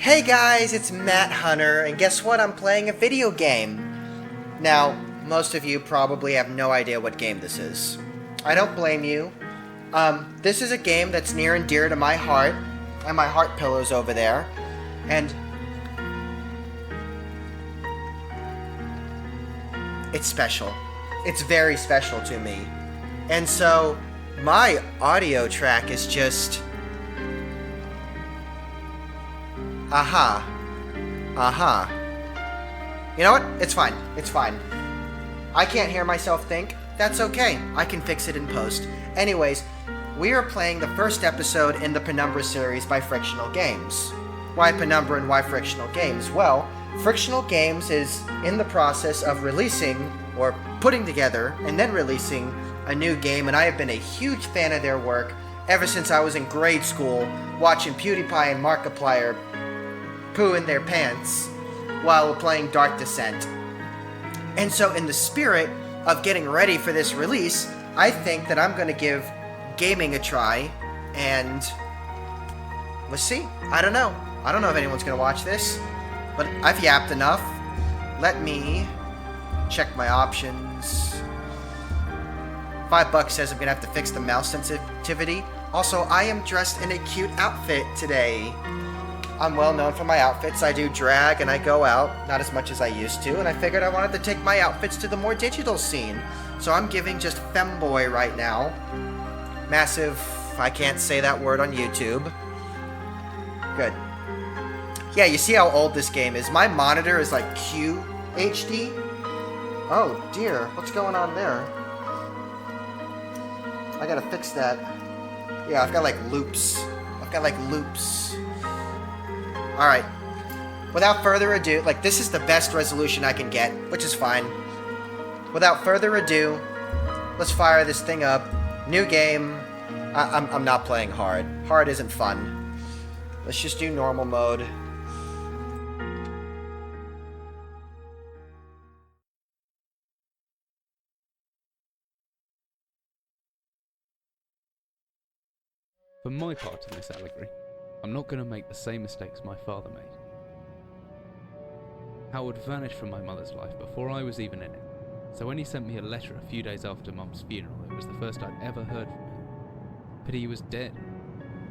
Hey guys, it's Matt Hunter, and guess what? I'm playing a video game. Now, most of you probably have no idea what game this is. I don't blame you. This is a game that's near and dear to my heart, and my heart pillow's over there, and it's special. It's very special to me. And so, my audio track is just... Aha. You know what? It's fine. It's fine. I can't hear myself think. That's okay. I can fix it in post. Anyways, we are playing the first episode in the Penumbra series by Frictional Games. Why Penumbra and why Frictional Games? Well, Frictional Games is in the process of releasing, or putting together, and then releasing a new game, and I have been a huge fan of their work ever since I was in grade school, watching PewDiePie and Markiplier poo in their pants while playing Dark Descent. And so in the spirit of getting ready for this release, I think that I'm going to give gaming a try, and let's see. I don't know if anyone's going to watch this, but I've yapped enough. Let me check my options. $5 says I'm going to have to fix the mouse sensitivity. Also, I am dressed in a cute outfit today. I'm well known for my outfits. I do drag and I go out, not as much as I used to, and I figured I wanted to take my outfits to the more digital scene. So I'm giving just femboy right now. Massive, I can't say that word on YouTube. Good. Yeah, you see how old this game is. My monitor is like QHD. Oh dear, what's going on there? I gotta fix that. Yeah, I've got like loops. Alright, without further ado, like, this is the best resolution I can get, which is fine. Without further ado, let's fire this thing up. New game. I'm not playing hard. Hard isn't fun. Let's just do normal mode. For my part in this allegory, I'm not going to make the same mistakes my father made. Howard vanished from my mother's life before I was even in it, so when he sent me a letter a few days after Mum's funeral, it was the first I'd ever heard from him. Pity he was dead.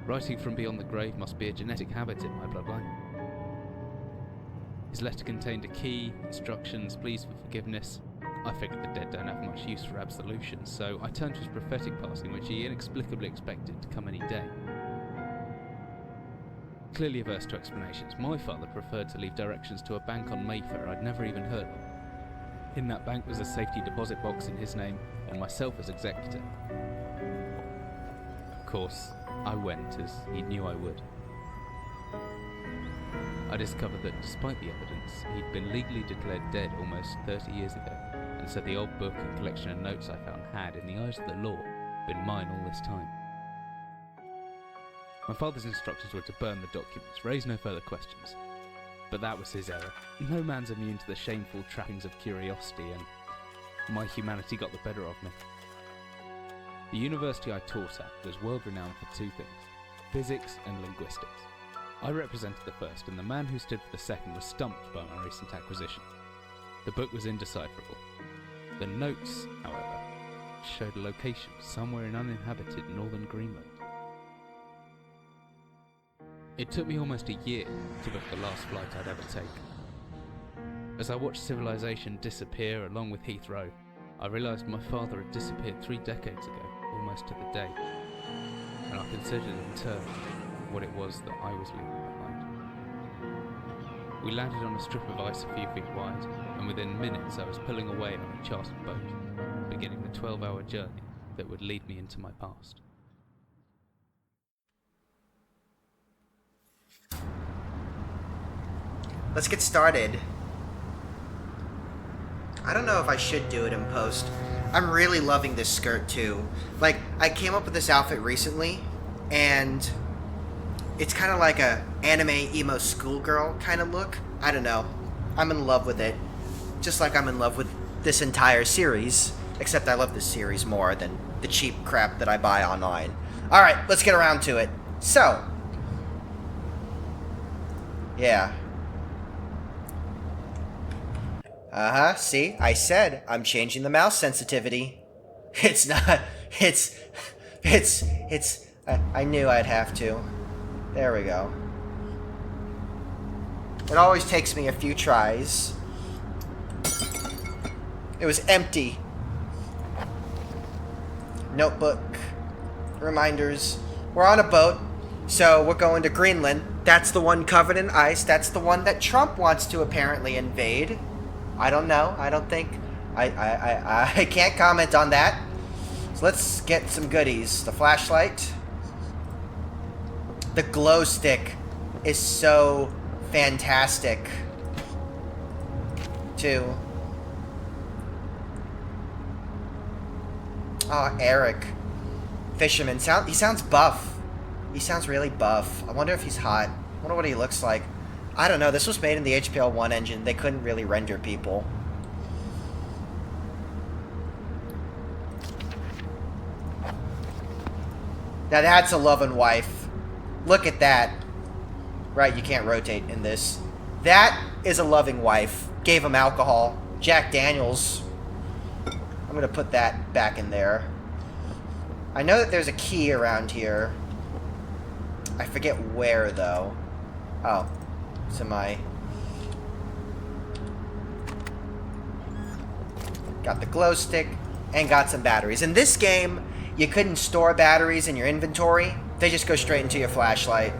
Writing from beyond the grave must be a genetic habit in my bloodline. His letter contained a key, instructions, pleas for forgiveness. I figured the dead don't have much use for absolution, so I turned to his prophetic passing, which he inexplicably expected to come any day. Clearly averse to explanations, my father preferred to leave directions to a bank on Mayfair I'd never even heard of. In that bank was a safety deposit box in his name, and myself as executor. Of course, I went, as he knew I would. I discovered that despite the evidence, he'd been legally declared dead almost 30 years ago, and so the old book and collection of notes I found had, in the eyes of the law, been mine all this time. My father's instructions were to burn the documents, raise no further questions. But that was his error. No man's immune to the shameful trappings of curiosity, and my humanity got the better of me. The university I taught at was world-renowned for two things: physics and linguistics. I represented the first, and the man who stood for the second was stumped by my recent acquisition. The book was indecipherable. The notes, however, showed a location somewhere in uninhabited northern Greenland. It took me almost a year to book the last flight I'd ever take. As I watched civilization disappear along with Heathrow, I realised my father had disappeared 3 decades ago, almost to the day, and I considered in turn what it was that I was leaving behind. We landed on a strip of ice a few feet wide, and within minutes I was pulling away on a chartered boat, beginning the 12-hour journey that would lead me into my past. Let's get started. I don't know if I should do it in post. I'm really loving this skirt too. Like, I came up with this outfit recently, and it's kind of like a anime emo schoolgirl kind of look. I don't know. I'm in love with it. Just like I'm in love with this entire series. Except I love this series more than the cheap crap that I buy online. Alright, let's get around to it. So, Yeah. Uh-huh, see? I said I'm changing the mouse sensitivity. It's not... It's... I knew I'd have to. There we go. It always takes me a few tries. It was empty. Notebook. Reminders. We're on a boat, so we're going to Greenland. That's the one covered in ice. That's the one that Trump wants to apparently invade. I don't know. I don't think... I can't comment on that. So let's get some goodies. The flashlight. The glow stick is so fantastic, too. Oh, Eric. Fisherman. He sounds buff. He sounds really buff. I wonder if he's hot. I wonder what he looks like. I don't know. This was made in the HPL1 engine. They couldn't really render people. Now that's a loving wife. Look at that. Right, you can't rotate in this. That is a loving wife. Gave him alcohol. Jack Daniels. I'm going to put that back in there. I know that there's a key around here. I forget where, though. Oh. It's in my... Got the glow stick and got some batteries. In this game, you couldn't store batteries in your inventory. They just go straight into your flashlight.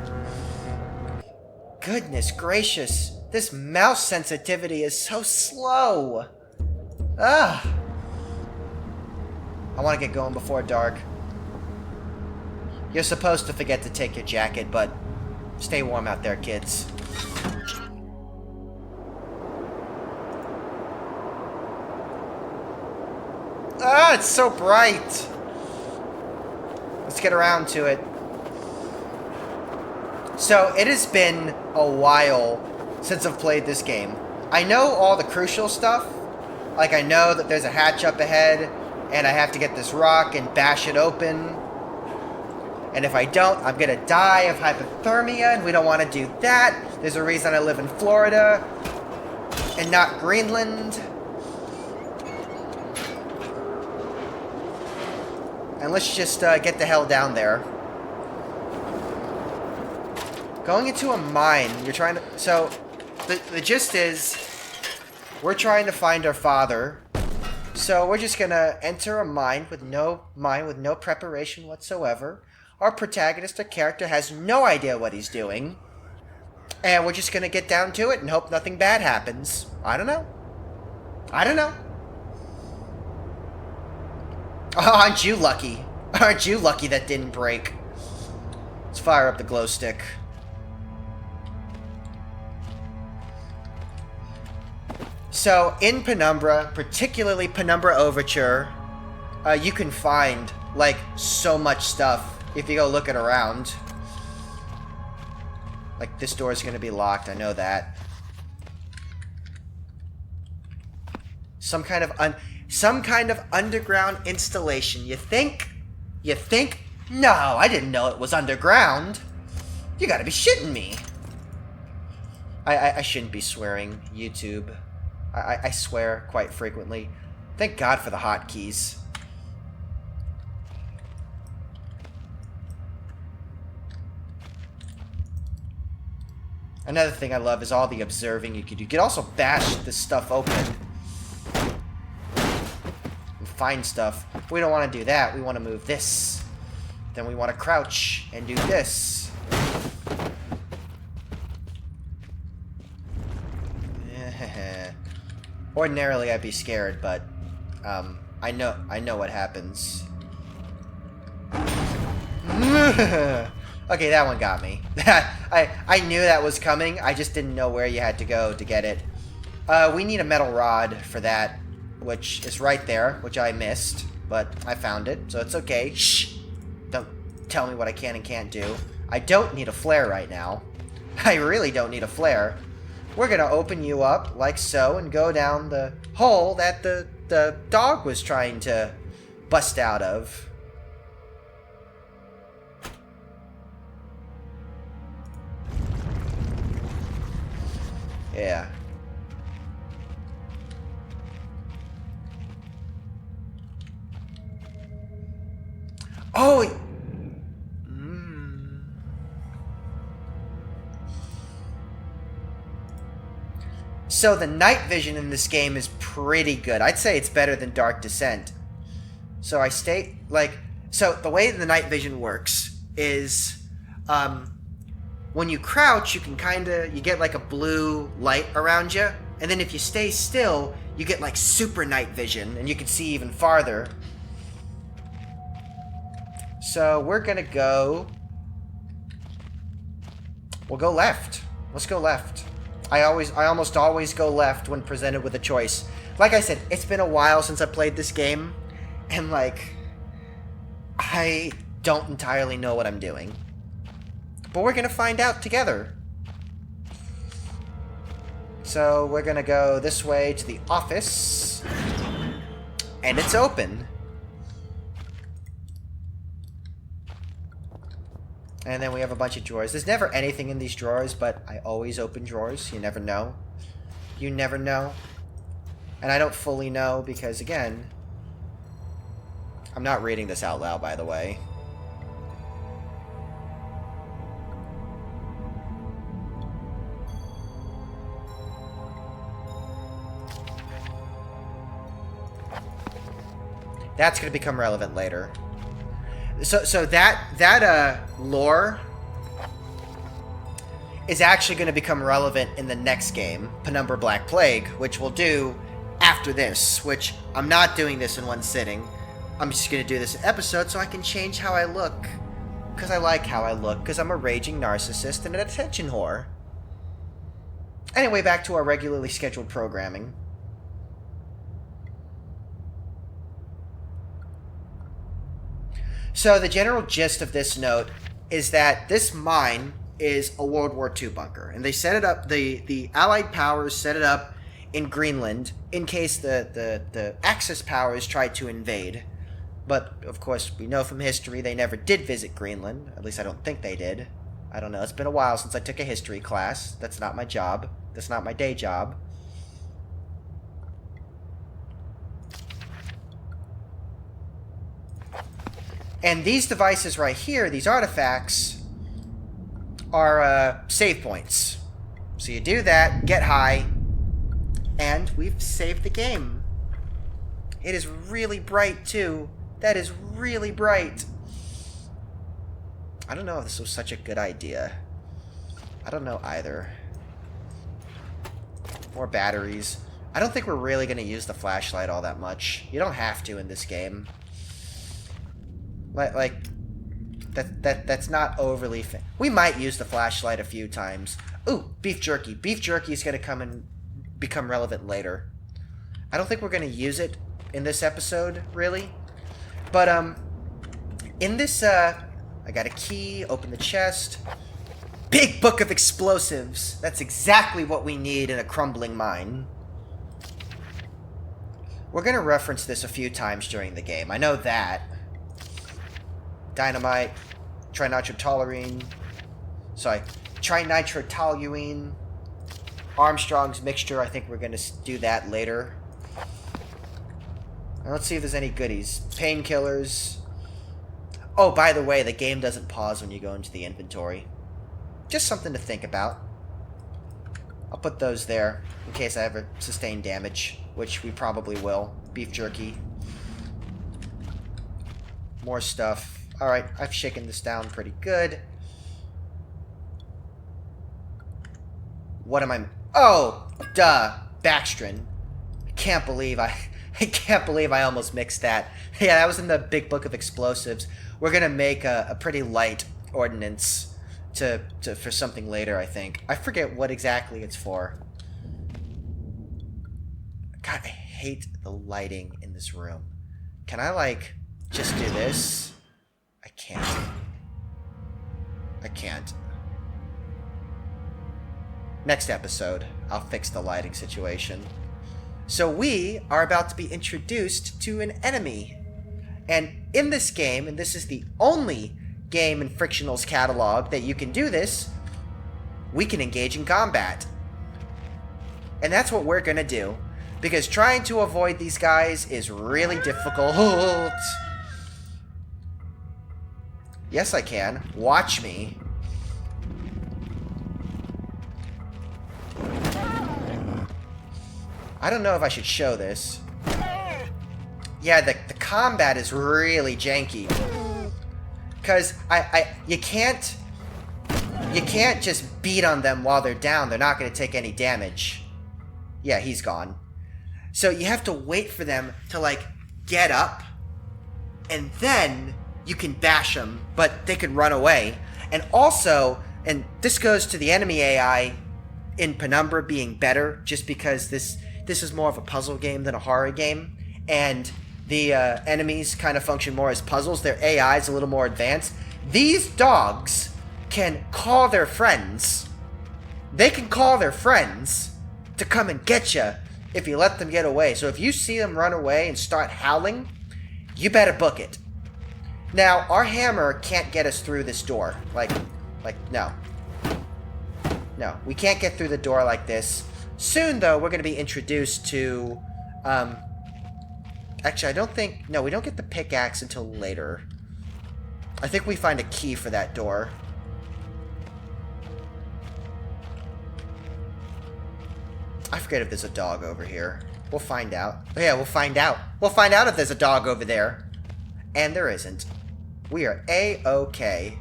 Goodness gracious. This mouse sensitivity is so slow. Ugh. I want to get going before dark. You're supposed to forget to take your jacket, but stay warm out there, kids. Ah, it's so bright. Let's get around to it. So, it has been a while since I've played this game. I know all the crucial stuff. Like, I know that there's a hatch up ahead, and I have to get this rock and bash it open. And if I don't, I'm gonna die of hypothermia, and we don't want to do that. There's a reason I live in Florida, and not Greenland. And let's just get the hell down there. Going into a mine, you're trying to... So, the gist is, we're trying to find our father. So we're just gonna enter a mine with no preparation whatsoever. Our protagonist, our character, has no idea what he's doing. And we're just gonna get down to it and hope nothing bad happens. I don't know. I don't know. Oh, aren't you lucky? Aren't you lucky that didn't break? Let's fire up the glow stick. So, in Penumbra, particularly Penumbra Overture, you can find, like, so much stuff if you go looking around. Like, this door is going to be locked, I know that. Some kind of underground installation. You think? You think? No, I didn't know it was underground. You gotta be shitting me. I shouldn't be swearing, YouTube. I swear quite frequently. Thank God for the hotkeys. Another thing I love is all the observing you could do. You could also bash this stuff open. And find stuff. We don't want to do that. We want to move this. Then we want to crouch and do this. Ordinarily, I'd be scared, but I know what happens. Okay, that one got me. I knew that was coming. I just didn't know where you had to go to get it. We need a metal rod for that, which is right there, which I missed, but I found it, so it's okay. Shh! Don't tell me what I can and can't do. I don't need a flare right now. I really don't need a flare. We're gonna open you up, like so, and go down the hole that the dog was trying to bust out of. Yeah. Oh! So the night vision in this game is pretty good. I'd say it's better than Dark Descent. So I stay, like... So the way the night vision works is... when you crouch, you can you get like a blue light around you. And then if you stay still, you get like super night vision, and you can see even farther. So we're gonna go... We'll go left. Let's go left. I almost always go left when presented with a choice. Like I said, it's been a while since I played this game, and like, I don't entirely know what I'm doing. But we're gonna find out together. So we're gonna go this way to the office, and it's open. And then we have a bunch of drawers. There's never anything in these drawers, but I always open drawers. You never know. You never know. And I don't fully know because, again, I'm not reading this out loud, by the way. That's going to become relevant later. So that lore is actually going to become relevant in the next game, Penumbra Black Plague, which we'll do after this, which I'm not doing this in one sitting. I'm just going to do this episode so I can change how I look. Because I like how I look, because I'm a raging narcissist and an attention whore. Anyway, back to our regularly scheduled programming. So the general gist of this note is that this mine is a World War II bunker. And they set it up, the Allied powers set it up in Greenland in case the Axis powers tried to invade. But, of course, we know from history they never did visit Greenland. At least I don't think they did. I don't know. It's been a while since I took a history class. That's not my job. That's not my day job. And these devices right here, these artifacts, are save points. So you do that, get high, and we've saved the game. It is really bright, too. That is really bright. I don't know if this was such a good idea. I don't know either. More batteries. I don't think we're really going to use the flashlight all that much. You don't have to in this game. Like that's not overly... We might use the flashlight a few times. Ooh, beef jerky. Beef jerky is going to come and become relevant later. I don't think we're going to use it in this episode, really. But, in this, I got a key, open the chest. Big book of explosives. That's exactly what we need in a crumbling mine. We're going to reference this a few times during the game. I know that. Dynamite, trinitrotoluene, trinitrotoluene, Armstrong's mixture. I think we're going to do that later. Now let's see if there's any goodies. Painkillers. Oh, by the way, the game doesn't pause when you go into the inventory. Just something to think about. I'll put those there in case I ever sustain damage, which we probably will. Beef jerky. More stuff. Alright, I've shaken this down pretty good. What am I... Oh! Duh! Baxtrin. I can't believe I almost mixed that. Yeah, that was in the big book of explosives. We're gonna make a pretty light ordnance for something later, I think. I forget what exactly it's for. God, I hate the lighting in this room. Can I, like, just do this? I can't. I can't. Next episode, I'll fix the lighting situation. So we are about to be introduced to an enemy. And in this game, and this is the only game in Frictional's catalog that you can do this, we can engage in combat. And that's what we're gonna do. Because trying to avoid these guys is really difficult. Yes, I can. Watch me. I don't know if I should show this. Yeah, the combat is really janky. Because you can't just beat on them while they're down. They're not going to take any damage. Yeah, he's gone. So you have to wait for them to, like, get up. And then you can bash them, but they can run away. And also, and this goes to the enemy AI in Penumbra being better, just because this is more of a puzzle game than a horror game. And the enemies kind of function more as puzzles. Their AI is a little more advanced. These dogs can call their friends. They can call their friends to come and get you if you let them get away. So if you see them run away and start howling, you better book it. Now, our hammer can't get us through this door. Like, no. No, we can't get through the door like this. Soon, though, we're going to be introduced to, actually, I don't think... No, we don't get the pickaxe until later. I think we find a key for that door. I forget if there's a dog over here. We'll find out. Oh, yeah, we'll find out. We'll find out if there's a dog over there. And there isn't. We are A-okay.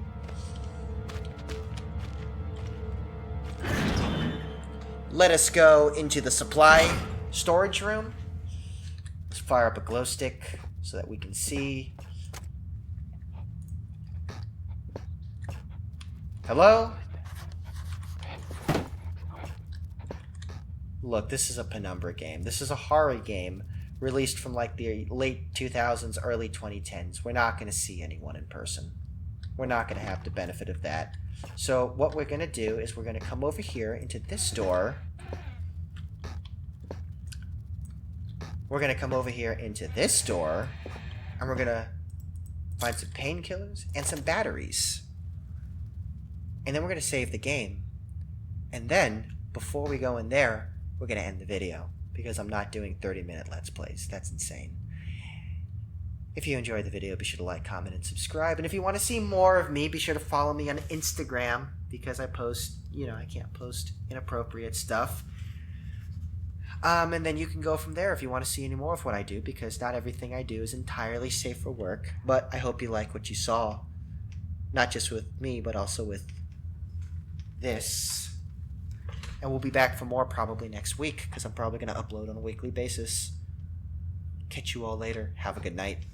Let us go into the supply storage room. Let's fire up a glow stick so that we can see. Hello? Look, this is a Penumbra game. This is a horror game released from like the late 2000s, early 2010s. We're not going to see anyone in person. We're not going to have the benefit of that. So what we're going to do is we're going to come over here into this door. We're going to come over here into this door. And we're going to find some painkillers and some batteries. And then we're going to save the game. And then, before we go in there, we're going to end the video. Because I'm not doing 30-minute Let's Plays. That's insane. If you enjoyed the video, be sure to like, comment, and subscribe. And if you want to see more of me, be sure to follow me on Instagram. Because I post, I can't post inappropriate stuff. And then you can go from there if you want to see any more of what I do. Because not everything I do is entirely safe for work. But I hope you like what you saw. Not just with me, but also with this. And we'll be back for more probably next week. Because I'm probably going to upload on a weekly basis. Catch you all later. Have a good night.